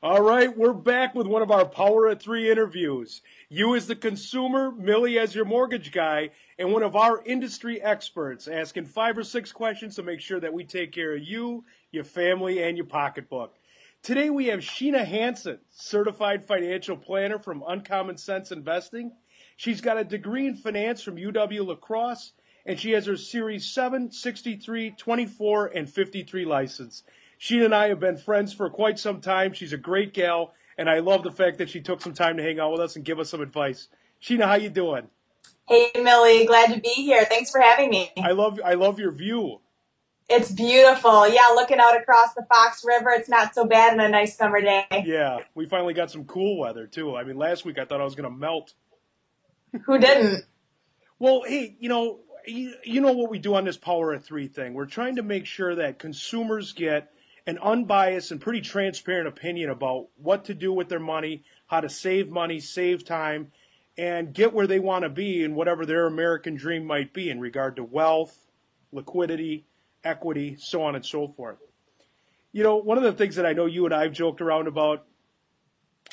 All right, we're back with one of our Power at Three interviews. You as the consumer, Millie as your mortgage guy, and one of our industry experts asking 5 or 6 questions to make sure that we take care of you, your family, and your pocketbook. Today we have Sheena Hanson, certified financial planner from Uncommon Sense Investing. She's got a degree in finance from UW-La Crosse, and she has her Series 7, 63, 24, and 53 license. She and I have been friends for quite some time. She's a great gal, and I love the fact that she took some time to hang out with us and give us some advice. Sheena, how you doing? Hey, Millie, glad to be here. Thanks for having me. I love your view. It's beautiful. Yeah, looking out across the Fox River, it's not so bad on a nice summer day. Yeah, we finally got some cool weather, too. I mean, last week I thought I was going to melt. Who didn't? Well, hey, you know what we do on this Power at Three thing. We're trying to make sure that consumers get an unbiased and pretty transparent opinion about what to do with their money, how to save money, save time, and get where they want to be in whatever their American dream might be in regard to wealth, liquidity, equity, so on and so forth. You know, one of the things that I know you and I have joked around about,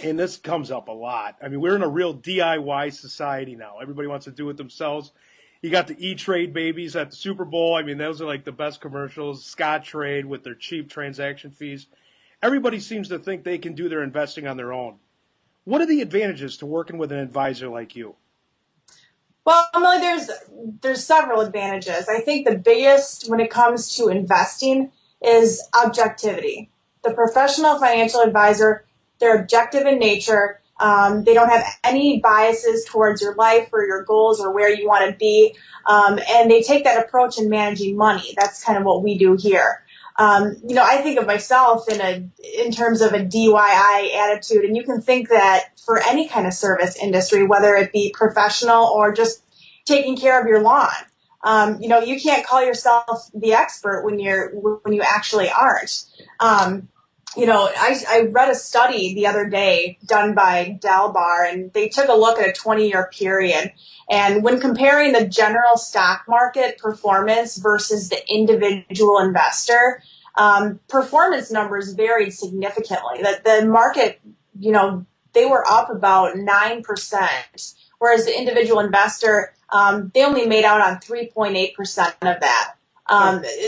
and this comes up a lot. I mean, we're in a real DIY society now. Everybody wants to do it themselves. You got the E-Trade babies at the Super Bowl. I mean, those are like the best commercials. Scottrade with their cheap transaction fees. Everybody seems to think they can do their investing on their own. What are the advantages to working with an advisor like you? Well, Millie, there's several advantages. I think the biggest when it comes to investing is objectivity. The professional financial advisor, they're objective in nature. They don't have any biases towards your life or your goals or where you want to be. And they take that approach in managing money. That's kind of what we do here. I think of myself in terms of a DIY attitude, and you can think that for any kind of service industry, whether it be professional or just taking care of your lawn. You can't call yourself the expert when you actually aren't. I read a study the other day done by Dalbar, and they took a look at a 20-year period. And when comparing the general stock market performance versus the individual investor, performance numbers varied significantly. That the market, they were up about 9%, whereas the individual investor, they only made out on 3.8% of that.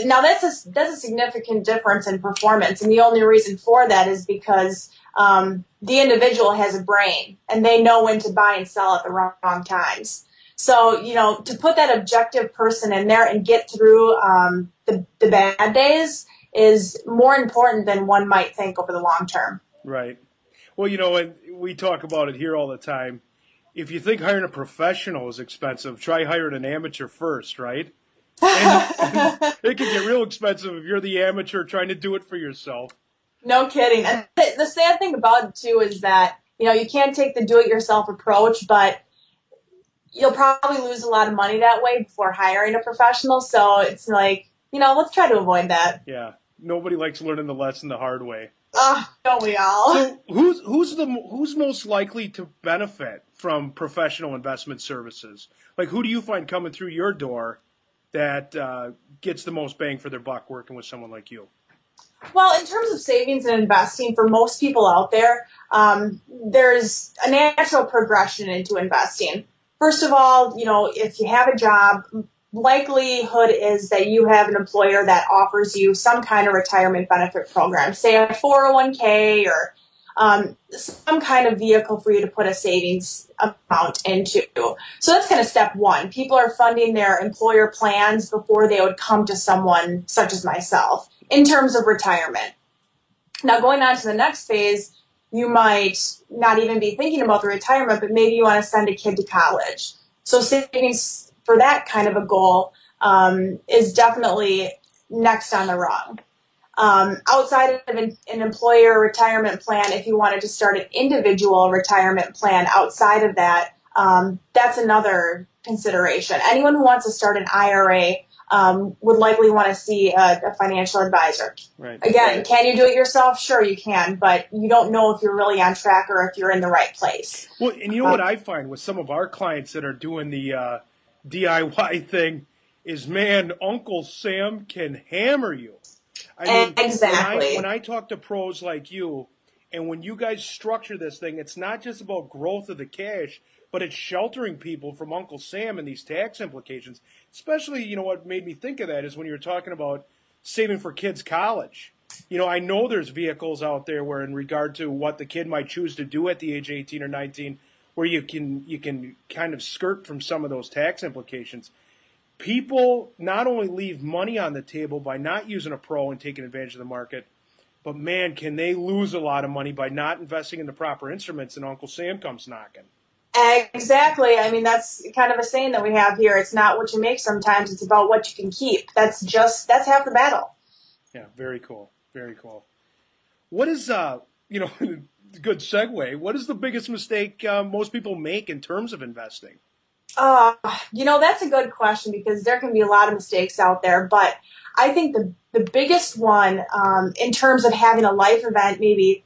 Now that's a significant difference in performance, and the only reason for that is because the individual has a brain and they know when to buy and sell at the wrong times. So to put that objective person in there and get through the bad days is more important than one might think over the long term. Right. Well, and we talk about it here all the time. If you think hiring a professional is expensive, try hiring an amateur first, right? And it can get real expensive if you're the amateur trying to do it for yourself. No kidding. And the sad thing about it, too, is that, you can't take the do-it-yourself approach, but you'll probably lose a lot of money that way before hiring a professional. So it's like, let's try to avoid that. Yeah. Nobody likes learning the lesson the hard way. Don't we all? So who's most likely to benefit from professional investment services? Like, who do you find coming through your door that gets the most bang for their buck working with someone like you? Well, in terms of savings and investing, for most people out there, there's a natural progression into investing. First of all, if you have a job, likelihood is that you have an employer that offers you some kind of retirement benefit program, say a 401k or some kind of vehicle for you to put a savings amount into. So that's kind of step one. People are funding their employer plans before they would come to someone such as myself in terms of retirement. Now, going on to the next phase, you might not even be thinking about the retirement, but maybe you want to send a kid to college. So savings for that kind of a goal is definitely next on the rung. Outside of an employer retirement plan, if you wanted to start an individual retirement plan outside of that, that's another consideration. Anyone who wants to start an IRA would likely want to see a financial advisor. Right. Again, can you do it yourself? Sure, you can, but you don't know if you're really on track or if you're in the right place. Well, and you know what I find with some of our clients that are doing the DIY thing is, man, Uncle Sam can hammer you. I mean, exactly. when I talk to pros like you, and when you guys structure this thing, it's not just about growth of the cash, but it's sheltering people from Uncle Sam and these tax implications. Especially, you know, what made me think of that is when you were talking about saving for kids' college. You know, I know there's vehicles out there where, in regard to what the kid might choose to do at the age of 18 or 19, where you can kind of skirt from some of those tax implications. People not only leave money on the table by not using a pro and taking advantage of the market, but man, can they lose a lot of money by not investing in the proper instruments, and Uncle Sam comes knocking. Exactly. I mean, that's kind of a saying that we have here. It's not what you make sometimes, it's about what you can keep. That's half the battle. Yeah, very cool. Very cool. What is, good segue, what is the biggest mistake most people make in terms of investing? That's a good question because there can be a lot of mistakes out there, but I think the biggest one, in terms of having a life event, maybe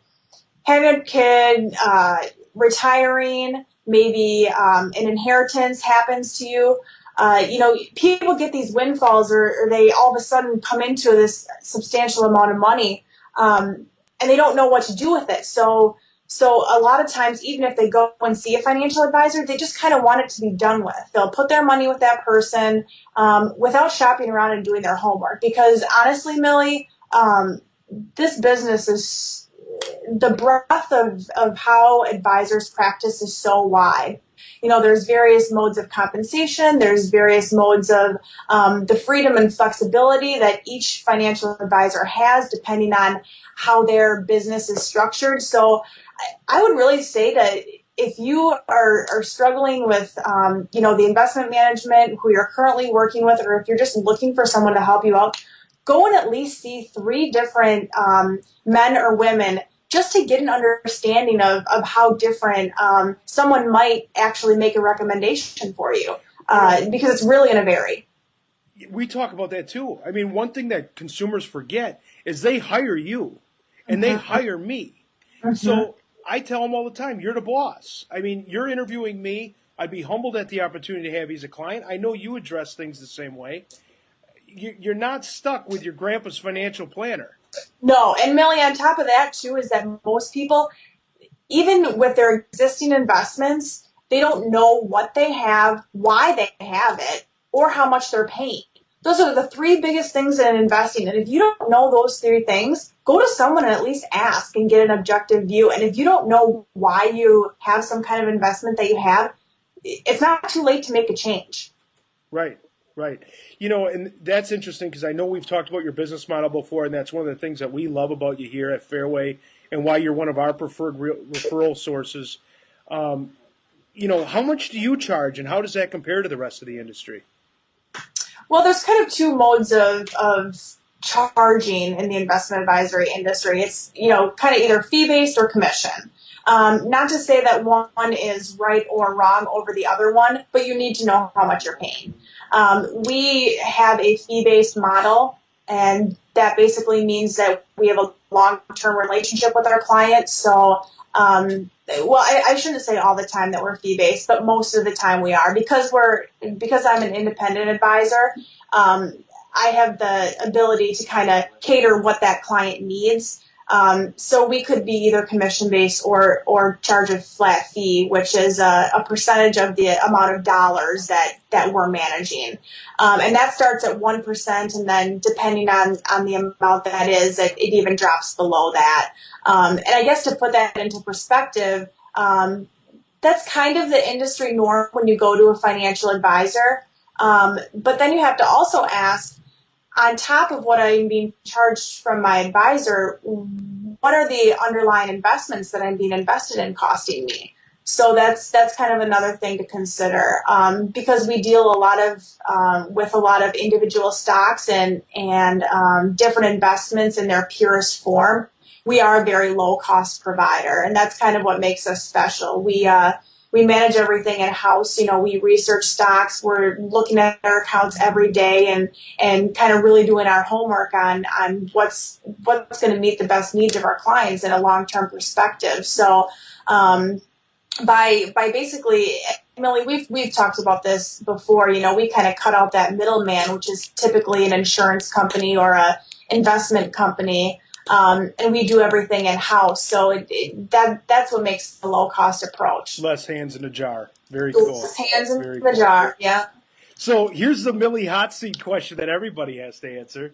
having a kid, retiring, maybe an inheritance happens to you. People get these windfalls or they all of a sudden come into this substantial amount of money, and they don't know what to do with it. So a lot of times, even if they go and see a financial advisor, they just kind of want it to be done with. They'll put their money with that person without shopping around and doing their homework. Because honestly, Millie, this business is, the breadth of how advisors practice is so wide. There's various modes of compensation. There's various modes of the freedom and flexibility that each financial advisor has depending on how their business is structured. So I would really say that if you are struggling with, the investment management who you're currently working with, or if you're just looking for someone to help you out, go and at least see 3 different men or women just to get an understanding of how different someone might actually make a recommendation for you, because it's really going to vary. We talk about that too. I mean, one thing that consumers forget is they hire you and they hire me. So I tell them all the time, you're the boss. I mean, you're interviewing me. I'd be humbled at the opportunity to have you as a client. I know you address things the same way. You're not stuck with your grandpa's financial planner. No, and Millie, on top of that, too, is that most people, even with their existing investments, they don't know what they have, why they have it, or how much they're paying. Those are the 3 biggest things in investing. And if you don't know those 3 things, go to someone and at least ask and get an objective view. And if you don't know why you have some kind of investment that you have, it's not too late to make a change. Right. Right. And that's interesting because I know we've talked about your business model before, and that's one of the things that we love about you here at Fairway and why you're one of our preferred referral sources. How much do you charge, and how does that compare to the rest of the industry? Well, there's kind of 2 modes of charging in the investment advisory industry. It's, kind of either fee-based or commission. Not to say that one is right or wrong over the other one, but you need to know how much you're paying. We have a fee-based model, and that basically means that we have a long-term relationship with our clients. So, I shouldn't say all the time that we're fee-based, but most of the time we are because I'm an independent advisor. I have the ability to kind of cater what that client needs. So we could be either commission-based or charge a flat fee, which is a percentage of the amount of dollars that we're managing. And that starts at 1%, and then depending on the amount that is, it even drops below that. And I guess to put that into perspective, that's kind of the industry norm when you go to a financial advisor. But then you have to also ask, on top of what I'm being charged from my advisor, what are the underlying investments that I'm being invested in costing me? So that's kind of another thing to consider, because we deal a lot of with a lot of individual stocks and different investments in their purest form. We are a very low cost provider, and that's kind of what makes us special. We manage everything in house. You know, we research stocks. We're looking at our accounts every day and kind of really doing our homework on what's going to meet the best needs of our clients in a long term perspective. So. By basically, Millie, we've talked about this before. You know, we kind of cut out that middleman, which is typically an insurance company or a investment company, and we do everything in house. So that's what makes the low cost approach. Less hands in a jar. Very cool. Less hands in Very the cool. jar. Yeah. So here's the Millie hot seat question that everybody has to answer.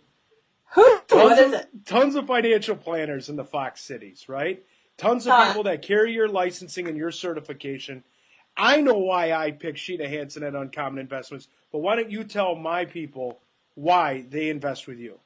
What is it? Tons of financial planners in the Fox cities, right? Tons of people that carry your licensing and your certification. I know why I picked Sheena Hanson at Uncommon Investments, but why don't you tell my people why they invest with you?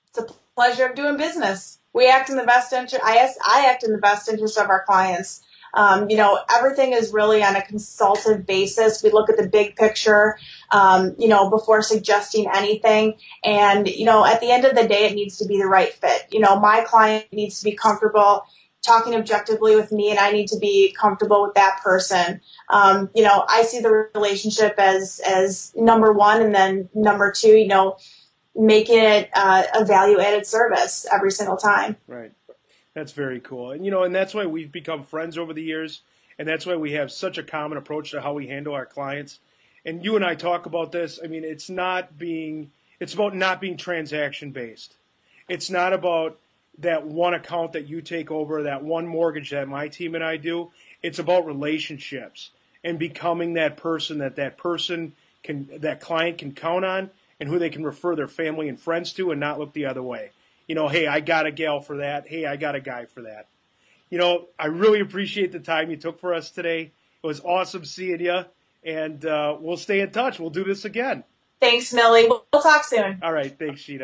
It's a pleasure of doing business. We act in the best interest. I act in the best interest of our clients. You know, everything is really on a consultative basis. We look at the big picture, you know, before suggesting anything. And, you know, at the end of the day, it needs to be the right fit. You know, my client needs to be comfortable talking objectively with me, and I need to be comfortable with that person. You know, I see the relationship as number one, and then number two, you know, making it a value-added service every single time. Right. That's very cool. And, you know, and that's why we've become friends over the years. And that's why we have such a common approach to how we handle our clients. And you and I talk about this. I mean, it's about not being transaction based. It's not about that one account that you take over, that one mortgage that my team and I do. It's about relationships and becoming that person that client can count on and who they can refer their family and friends to and not look the other way. You know, hey, I got a gal for that. Hey, I got a guy for that. You know, I really appreciate the time you took for us today. It was awesome seeing you, and we'll stay in touch. We'll do this again. Thanks, Millie. We'll talk soon. All right. Thanks, Sheena.